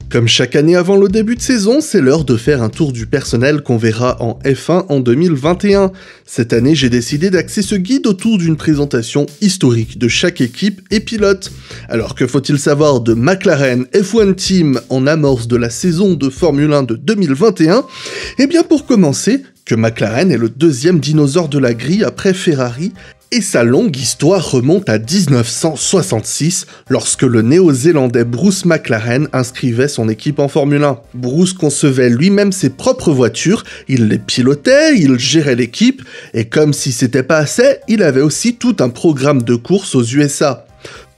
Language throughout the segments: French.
Comme chaque année avant le début de saison, c'est l'heure de faire un tour du personnel qu'on verra en F1 en 2021. Cette année, j'ai décidé d'axer ce guide autour d'une présentation historique de chaque équipe et pilote. Alors que faut-il savoir de McLaren F1 Team en amorce de la saison de Formule 1 de 2021 ? Eh bien pour commencer, que McLaren est le deuxième dinosaure de la grille après Ferrari, et sa longue histoire remonte à 1966, lorsque le néo-zélandais Bruce McLaren inscrivait son équipe en Formule 1. Bruce concevait lui-même ses propres voitures, il les pilotait, il gérait l'équipe, et comme si c'était pas assez, il avait aussi tout un programme de courses aux USA.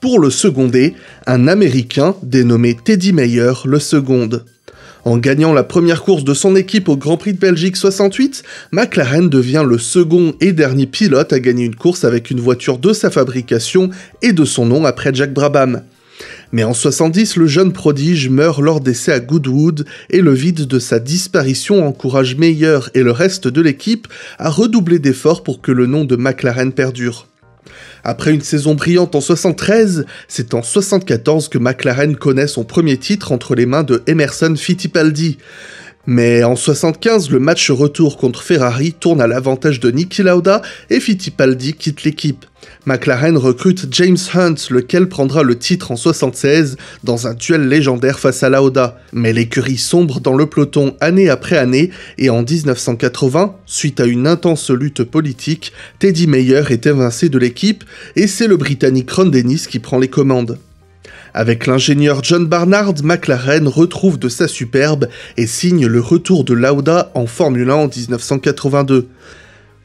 Pour le seconder, un Américain dénommé Teddy Mayer le seconde. En gagnant la première course de son équipe au Grand Prix de Belgique 68, McLaren devient le second et dernier pilote à gagner une course avec une voiture de sa fabrication et de son nom après Jack Brabham. Mais en 70, le jeune prodige meurt lors d'essais à Goodwood et le vide de sa disparition encourage Mayer et le reste de l'équipe à redoubler d'efforts pour que le nom de McLaren perdure. Après une saison brillante en 73, c'est en 74 que McLaren connaît son premier titre entre les mains de Emerson Fittipaldi. Mais en 75, le match retour contre Ferrari tourne à l'avantage de Niki Lauda et Fittipaldi quitte l'équipe. McLaren recrute James Hunt, lequel prendra le titre en 76 dans un duel légendaire face à Lauda. Mais l'écurie sombre dans le peloton année après année et en 1980, suite à une intense lutte politique, Teddy Mayer est évincé de l'équipe et c'est le Britannique Ron Dennis qui prend les commandes. Avec l'ingénieur John Barnard, McLaren retrouve de sa superbe et signe le retour de Lauda en Formule 1 en 1982.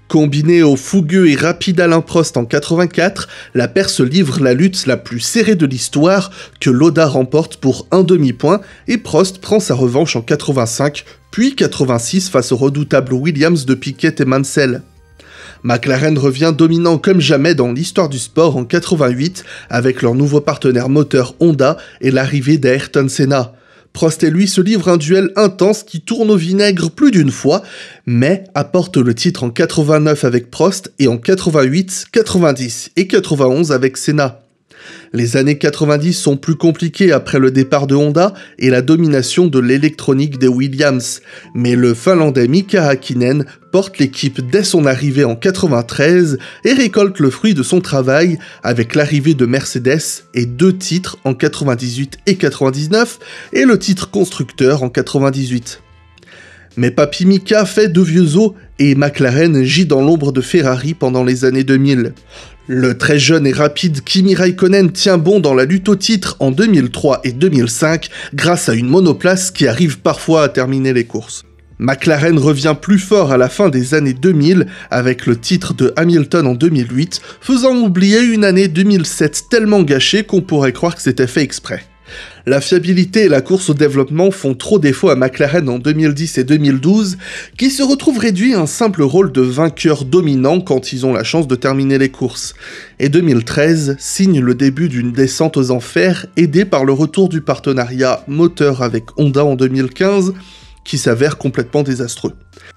Combiné au fougueux et rapide Alain Prost en 84, la paire se livre la lutte la plus serrée de l'histoire que Lauda remporte pour un demi-point et Prost prend sa revanche en 85, puis 86 face au redoutable Williams de Piquet et Mansell. McLaren revient dominant comme jamais dans l'histoire du sport en 88 avec leur nouveau partenaire moteur Honda et l'arrivée d'Ayrton Senna. Prost et lui se livrent un duel intense qui tourne au vinaigre plus d'une fois, mais apporte le titre en 89 avec Prost et en 88, 90 et 91 avec Senna. Les années 90 sont plus compliquées après le départ de Honda et la domination de l'électronique des Williams, mais le Finlandais Mika Häkkinen porte l'équipe dès son arrivée en 93 et récolte le fruit de son travail avec l'arrivée de Mercedes et 2 titres en 98 et 99 et le titre constructeur en 98. Mais Papy Mika fait de vieux os et McLaren gît dans l'ombre de Ferrari pendant les années 2000. Le très jeune et rapide Kimi Räikkönen tient bon dans la lutte au titre en 2003 et 2005 grâce à une monoplace qui arrive parfois à terminer les courses. McLaren revient plus fort à la fin des années 2000 avec le titre de Hamilton en 2008, faisant oublier une année 2007 tellement gâchée qu'on pourrait croire que c'était fait exprès. La fiabilité et la course au développement font trop défaut à McLaren en 2010 et 2012, qui se retrouvent réduits à un simple rôle de vainqueur dominant quand ils ont la chance de terminer les courses. Et 2013 signe le début d'une descente aux enfers, aidée par le retour du partenariat moteur avec Honda en 2015, qui s'avère complètement désastreux.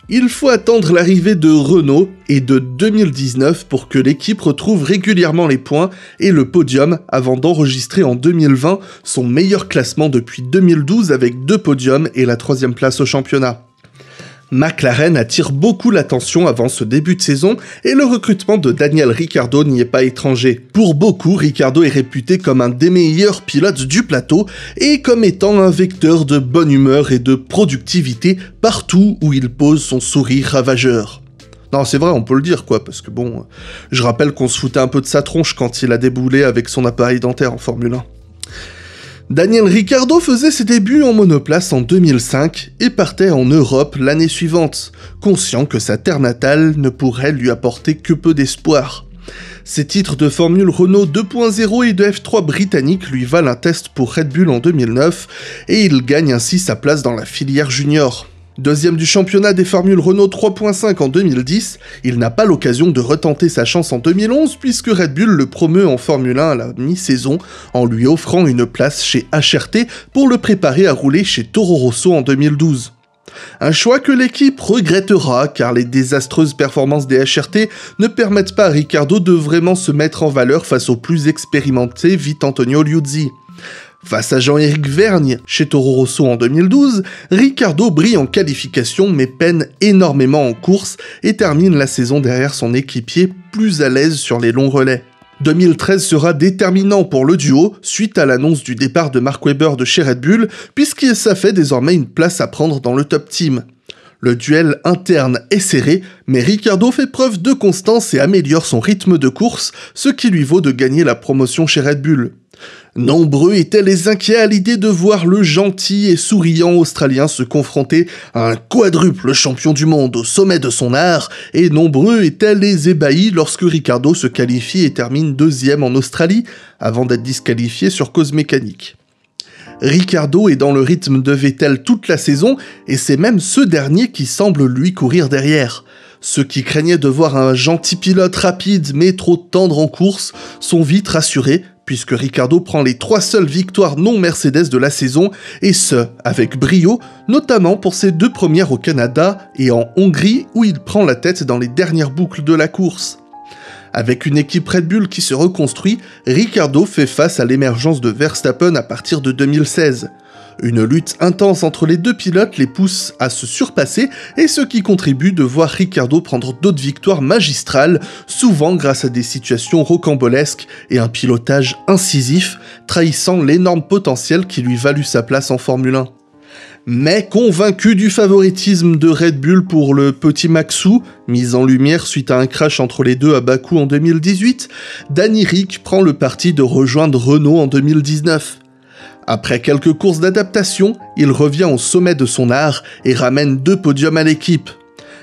Il faut attendre l'arrivée de Renault et de 2019 pour que l'équipe retrouve régulièrement les points et le podium avant d'enregistrer en 2020 son meilleur classement depuis 2012 avec 2 podiums et la 3e place au championnat. McLaren attire beaucoup l'attention avant ce début de saison et le recrutement de Daniel Ricciardo n'y est pas étranger. Pour beaucoup, Ricciardo est réputé comme un des meilleurs pilotes du plateau et comme étant un vecteur de bonne humeur et de productivité partout où il pose son sourire ravageur. Non, c'est vrai, on peut le dire quoi, parce que bon, je rappelle qu'on se foutait un peu de sa tronche quand il a déboulé avec son appareil dentaire en Formule 1. Daniel Ricciardo faisait ses débuts en monoplace en 2005 et partait en Europe l'année suivante, conscient que sa terre natale ne pourrait lui apporter que peu d'espoir. Ses titres de Formule Renault 2.0 et de F3 britannique lui valent un test pour Red Bull en 2009 et il gagne ainsi sa place dans la filière junior. Deuxième du championnat des Formules Renault 3.5 en 2010, il n'a pas l'occasion de retenter sa chance en 2011 puisque Red Bull le promeut en Formule 1 à la mi-saison en lui offrant une place chez HRT pour le préparer à rouler chez Toro Rosso en 2012. Un choix que l'équipe regrettera car les désastreuses performances des HRT ne permettent pas à Ricciardo de vraiment se mettre en valeur face au plus expérimenté Vittorio Liuzzi. Face à Jean-Éric Vergne, chez Toro Rosso en 2012, Ricciardo brille en qualification mais peine énormément en course et termine la saison derrière son équipier plus à l'aise sur les longs relais. 2013 sera déterminant pour le duo suite à l'annonce du départ de Mark Webber de chez Red Bull, puisque ça fait désormais une place à prendre dans le top team. Le duel interne est serré, mais Ricciardo fait preuve de constance et améliore son rythme de course, ce qui lui vaut de gagner la promotion chez Red Bull. Nombreux étaient les inquiets à l'idée de voir le gentil et souriant Australien se confronter à un quadruple champion du monde au sommet de son art, et nombreux étaient les ébahis lorsque Ricciardo se qualifie et termine deuxième en Australie, avant d'être disqualifié sur cause mécanique. Ricciardo est dans le rythme de Vettel toute la saison, et c'est même ce dernier qui semble lui courir derrière. Ceux qui craignaient de voir un gentil pilote rapide mais trop tendre en course sont vite rassurés, puisque Ricciardo prend les 3 seules victoires non Mercedes de la saison, et ce, avec brio, notamment pour ses 2 premières au Canada et en Hongrie où il prend la tête dans les dernières boucles de la course. Avec une équipe Red Bull qui se reconstruit, Ricciardo fait face à l'émergence de Verstappen à partir de 2016. Une lutte intense entre les deux pilotes les pousse à se surpasser et ce qui contribue de voir Ricciardo prendre d'autres victoires magistrales, souvent grâce à des situations rocambolesques et un pilotage incisif, trahissant l'énorme potentiel qui lui valut sa place en Formule 1. Mais convaincu du favoritisme de Red Bull pour le petit Maxou, mis en lumière suite à un crash entre les deux à Bakou en 2018, Danny Ric prend le parti de rejoindre Renault en 2019. Après quelques courses d'adaptation, il revient au sommet de son art et ramène 2 podiums à l'équipe.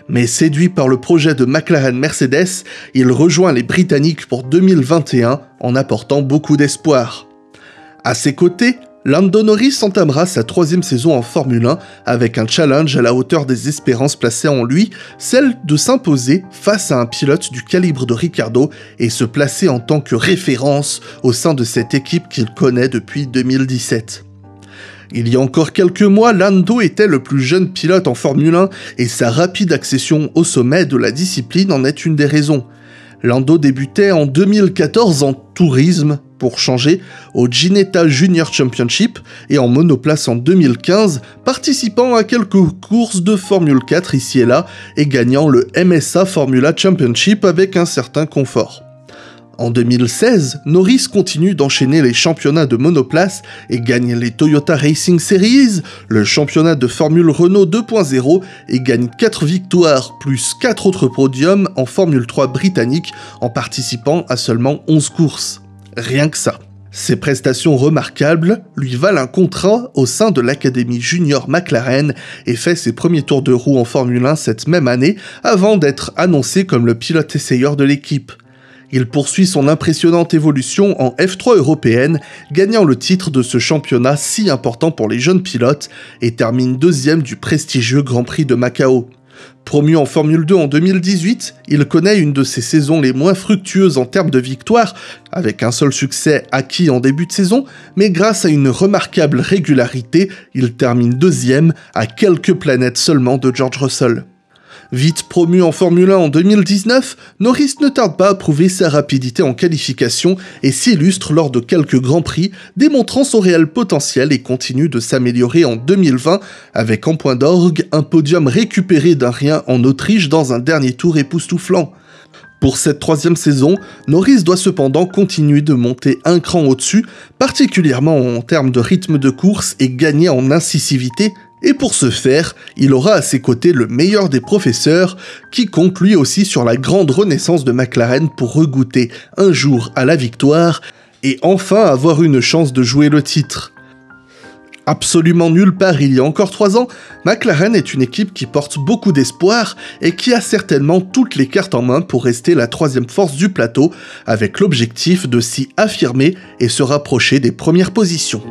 Mais séduit par le projet de McLaren-Mercedes, il rejoint les Britanniques pour 2021 en apportant beaucoup d'espoir. À ses côtés, Lando Norris entamera sa 3e saison en Formule 1 avec un challenge à la hauteur des espérances placées en lui, celle de s'imposer face à un pilote du calibre de Ricciardo et se placer en tant que référence au sein de cette équipe qu'il connaît depuis 2017. Il y a encore quelques mois, Lando était le plus jeune pilote en Formule 1 et sa rapide accession au sommet de la discipline en est une des raisons. Lando débutait en 2014 en tourisme, pour changer, au Ginetta Junior Championship et en monoplace en 2015, participant à quelques courses de Formule 4 ici et là et gagnant le MSA Formula Championship avec un certain confort. En 2016, Norris continue d'enchaîner les championnats de monoplace et gagne les Toyota Racing Series, le championnat de Formule Renault 2.0 et gagne 4 victoires plus 4 autres podiums en Formule 3 britannique en participant à seulement 11 courses. Rien que ça. Ses prestations remarquables lui valent un contrat au sein de l'Académie Junior McLaren et fait ses premiers tours de roue en Formule 1 cette même année avant d'être annoncé comme le pilote essayeur de l'équipe. Il poursuit son impressionnante évolution en F3 européenne, gagnant le titre de ce championnat si important pour les jeunes pilotes et termine 2e du prestigieux Grand Prix de Macao. Promu en Formule 2 en 2018, il connaît une de ses saisons les moins fructueuses en termes de victoires, avec un seul succès acquis en début de saison, mais grâce à une remarquable régularité, il termine 2e à quelques planètes seulement de George Russell. Vite promu en Formule 1 en 2019, Norris ne tarde pas à prouver sa rapidité en qualification et s'illustre lors de quelques grands prix, démontrant son réel potentiel et continue de s'améliorer en 2020 avec en point d'orgue un podium récupéré d'un rien en Autriche dans un dernier tour époustouflant. Pour cette 3e saison, Norris doit cependant continuer de monter un cran au-dessus, particulièrement en termes de rythme de course et gagner en incisivité. Et pour ce faire, il aura à ses côtés le meilleur des professeurs, qui compte lui aussi sur la grande renaissance de McLaren pour regoûter un jour à la victoire et enfin avoir une chance de jouer le titre. Absolument nulle part il y a encore 3 ans, McLaren est une équipe qui porte beaucoup d'espoir et qui a certainement toutes les cartes en main pour rester la 3e force du plateau, avec l'objectif de s'y affirmer et se rapprocher des premières positions.